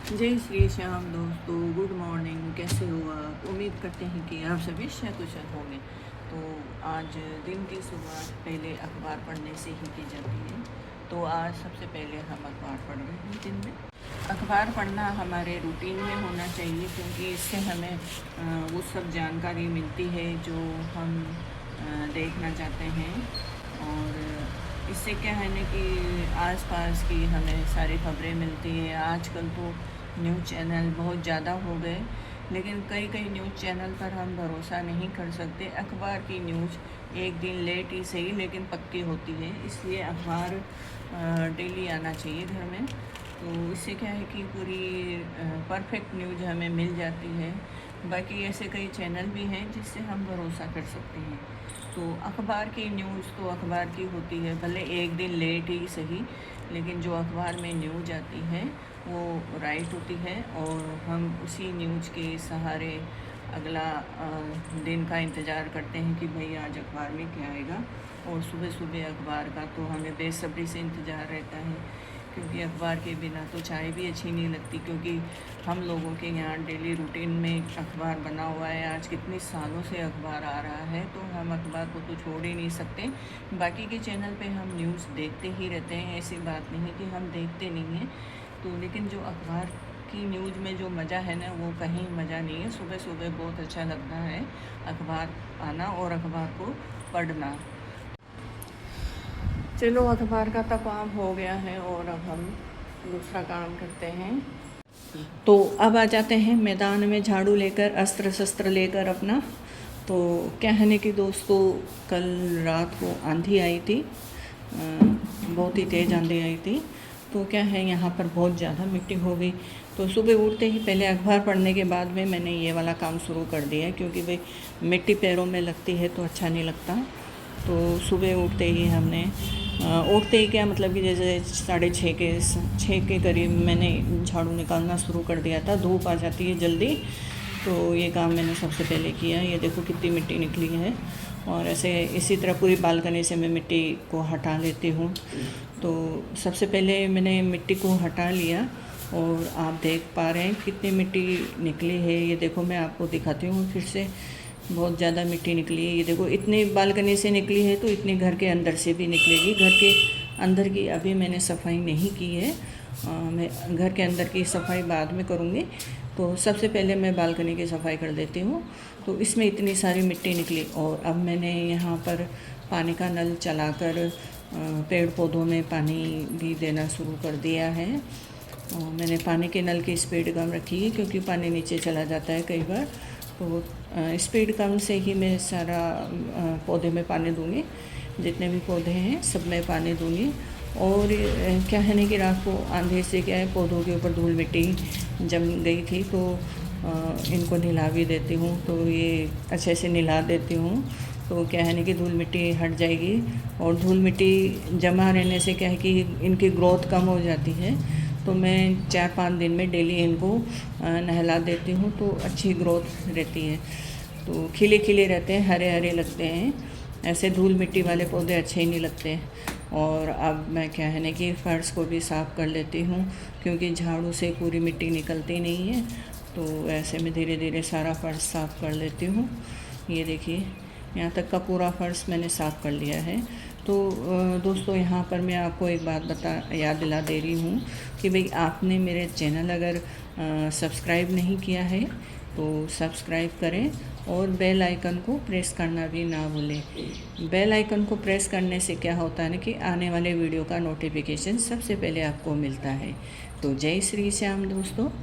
जय श्री श्याम दोस्तों, good morning. कैसे हो आप? उम्मीद करते हैं कि आप सभी कुशल होंगे। तो आज दिन की शुरुआत पहले अखबार पढ़ने से ही की जाती है। तो आज सबसे पहले हम अखबार पढ़ रहे हैं दिन में। अखबार पढ़ना हमारे रूटीन में होना चाहिए, क्योंकि इससे हमें वो सब जानकारी मिलती है जो हम देखना चाहते हैं। और इससे क्या है ना कि आसपास की हमें सारी खबरें मिलती है। आजकल तो न्यूज़ चैनल बहुत ज़्यादा हो गए, लेकिन कई कई न्यूज़ चैनल पर हम भरोसा नहीं कर सकते। अखबार की न्यूज़ एक दिन लेट ही सही लेकिन पक्की होती है, इसलिए अखबार डेली आना चाहिए घर में। तो इससे क्या है कि पूरी परफेक्ट न्यूज़ हमें मिल जाती है। बाकी ऐसे कई चैनल भी हैं जिससे हम भरोसा कर सकते हैं। तो अखबार की न्यूज़ तो अखबार की होती है, भले एक दिन लेट ही सही, लेकिन जो अखबार में न्यूज़ आती है वो राइट होती है। और हम उसी न्यूज़ के सहारे अगला दिन का इंतज़ार करते हैं कि भाई आज अखबार में क्या आएगा। और सुबह सुबह अखबार का तो हमें बेसब्री से इंतज़ार रहता है, क्योंकि अखबार के बिना तो चाय भी अच्छी नहीं लगती। क्योंकि हम लोगों के यहाँ डेली रूटीन में अखबार बना हुआ है। आज कितने सालों से अखबार आ रहा है, तो हम अखबार को तो छोड़ ही नहीं सकते। बाकी के चैनल पे हम न्यूज़ देखते ही रहते हैं, ऐसी बात नहीं कि हम देखते नहीं हैं। तो लेकिन जो अखबार की न्यूज़ में जो मज़ा है ना, वो कहीं मज़ा नहीं है। सुबह सुबह बहुत अच्छा लगता है अखबार आना और अखबार को पढ़ना। चलो, अखबार का तो काम हो गया है और अब हम दूसरा काम करते हैं। तो अब आ जाते हैं मैदान में, झाड़ू लेकर, अस्त्र शस्त्र लेकर अपना। तो क्या है ना कि दोस्तों, कल रात को आंधी आई थी, बहुत ही तेज़ आंधी आई थी। तो क्या है, यहाँ पर बहुत ज़्यादा मिट्टी हो गई। तो सुबह उठते ही पहले अखबार पढ़ने के बाद में मैंने ये वाला काम शुरू कर दिया है, क्योंकि भाई मिट्टी पैरों में लगती है तो अच्छा नहीं लगता। तो सुबह उठते ही हमने उठते ही क्या मतलब कि जैसे 6:30 के करीब मैंने झाड़ू निकालना शुरू कर दिया था। धूप आ जाती है जल्दी, तो ये काम मैंने सबसे पहले किया। ये देखो कितनी मिट्टी निकली है। और ऐसे इसी तरह पूरी बालकनी से मैं मिट्टी को हटा लेती हूँ। तो सबसे पहले मैंने मिट्टी को हटा लिया और आप देख पा रहे हैं कितनी मिट्टी निकली है। ये देखो, मैं आपको दिखाती हूँ फिर से। बहुत ज़्यादा मिट्टी निकली है। ये देखो, इतनी बालकनी से निकली है तो इतनी घर के अंदर से भी निकलेगी। घर के अंदर की अभी मैंने सफाई नहीं की है, मैं घर के अंदर की सफाई बाद में करूँगी। तो सबसे पहले मैं बालकनी की सफाई कर देती हूँ। तो इसमें इतनी सारी मिट्टी निकली। और अब मैंने यहाँ पर पानी का नल चलाकर पेड़ पौधों में पानी भी देना शुरू कर दिया है। मैंने पानी के नल की स्पीड कम रखी है, क्योंकि पानी नीचे चला जाता है कई बार। तो स्पीड कम से ही मैं सारा पौधे में पानी दूँगी। जितने भी पौधे हैं सब में पानी दूँगी। और क्या है ना कि रात को आंधी से क्या है, पौधों के ऊपर धूल मिट्टी जम गई थी, तो इनको नहला भी देती हूँ। तो ये अच्छे से नहला देती हूँ, तो क्या है ना कि धूल मिट्टी हट जाएगी। और धूल मिट्टी जमा रहने से क्या है कि इनकी ग्रोथ कम हो जाती है। तो मैं 4-5 दिन में डेली इनको नहला देती हूँ, तो अच्छी ग्रोथ रहती है। तो खिले खिले रहते हैं, हरे हरे लगते हैं। ऐसे धूल मिट्टी वाले पौधे अच्छे ही नहीं लगते। और अब मैं क्या है ना कि फ़र्श को भी साफ़ कर लेती हूँ, क्योंकि झाड़ू से पूरी मिट्टी निकलती नहीं है। तो ऐसे में धीरे धीरे सारा फ़र्श साफ़ कर लेती हूँ। ये देखिए, यहाँ तक का पूरा फ़र्श मैंने साफ़ कर लिया है। तो दोस्तों, यहाँ पर मैं आपको एक बात याद दिला दे रही हूँ कि भाई आपने मेरे चैनल अगर सब्सक्राइब नहीं किया है तो सब्सक्राइब करें, और बेल आइकन को प्रेस करना भी ना भूलें। बेल आइकन को प्रेस करने से क्या होता है ना कि आने वाले वीडियो का नोटिफिकेशन सबसे पहले आपको मिलता है। तो जय श्री श्याम दोस्तों।